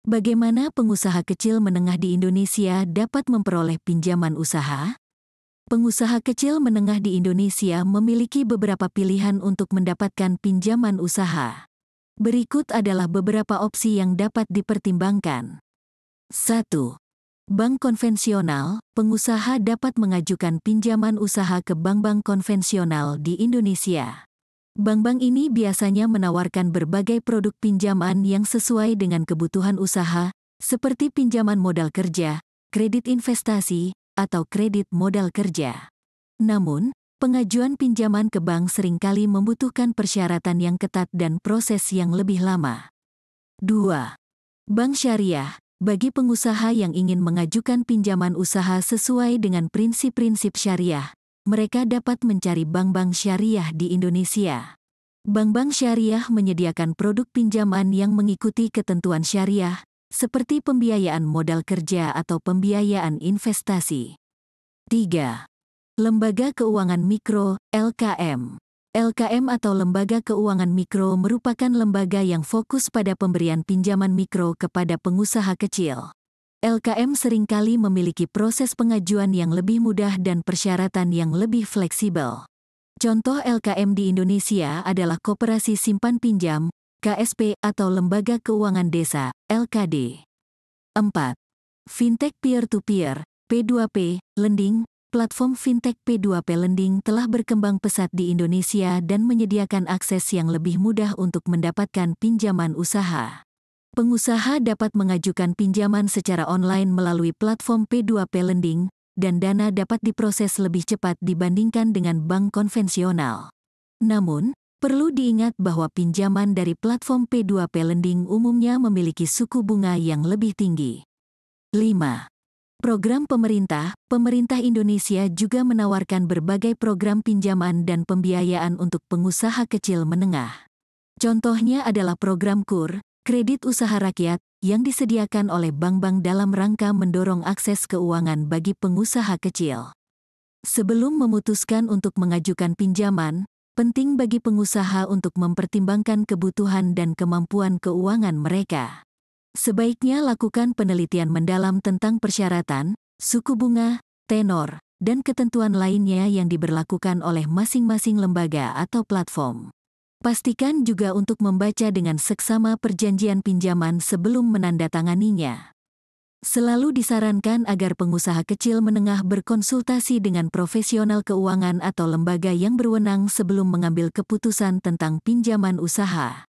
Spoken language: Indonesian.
Bagaimana pengusaha kecil menengah di Indonesia dapat memperoleh pinjaman usaha? Pengusaha kecil menengah di Indonesia memiliki beberapa pilihan untuk mendapatkan pinjaman usaha. Berikut adalah beberapa opsi yang dapat dipertimbangkan. 1. Bank konvensional. Pengusaha dapat mengajukan pinjaman usaha ke bank-bank konvensional di Indonesia. Bank-bank ini biasanya menawarkan berbagai produk pinjaman yang sesuai dengan kebutuhan usaha, seperti pinjaman modal kerja, kredit investasi, atau kredit modal kerja. Namun, pengajuan pinjaman ke bank seringkali membutuhkan persyaratan yang ketat dan proses yang lebih lama. 2. Bank syariah. Bagi pengusaha yang ingin mengajukan pinjaman usaha sesuai dengan prinsip-prinsip syariah, mereka dapat mencari bank-bank syariah di Indonesia. Bank-bank syariah menyediakan produk pinjaman yang mengikuti ketentuan syariah, seperti pembiayaan modal kerja atau pembiayaan investasi. 3. Lembaga Keuangan Mikro, LKM. LKM atau Lembaga Keuangan Mikro merupakan lembaga yang fokus pada pemberian pinjaman mikro kepada pengusaha kecil. LKM seringkali memiliki proses pengajuan yang lebih mudah dan persyaratan yang lebih fleksibel. Contoh LKM di Indonesia adalah Koperasi Simpan Pinjam, KSP atau Lembaga Keuangan Desa, LKD. 4. Fintech Peer-to-Peer, P2P, Lending. Platform fintech P2P Lending telah berkembang pesat di Indonesia dan menyediakan akses yang lebih mudah untuk mendapatkan pinjaman usaha. Pengusaha dapat mengajukan pinjaman secara online melalui platform P2P Lending, dan dana dapat diproses lebih cepat dibandingkan dengan bank konvensional. Namun, perlu diingat bahwa pinjaman dari platform P2P Lending umumnya memiliki suku bunga yang lebih tinggi. 5. Program pemerintah. Pemerintah Indonesia juga menawarkan berbagai program pinjaman dan pembiayaan untuk pengusaha kecil menengah. Contohnya adalah program KUR, Kredit Usaha Rakyat, yang disediakan oleh bank-bank dalam rangka mendorong akses keuangan bagi pengusaha kecil. Sebelum memutuskan untuk mengajukan pinjaman, penting bagi pengusaha untuk mempertimbangkan kebutuhan dan kemampuan keuangan mereka. Sebaiknya lakukan penelitian mendalam tentang persyaratan, suku bunga, tenor, dan ketentuan lainnya yang diberlakukan oleh masing-masing lembaga atau platform. Pastikan juga untuk membaca dengan seksama perjanjian pinjaman sebelum menandatanganinya. Selalu disarankan agar pengusaha kecil menengah berkonsultasi dengan profesional keuangan atau lembaga yang berwenang sebelum mengambil keputusan tentang pinjaman usaha.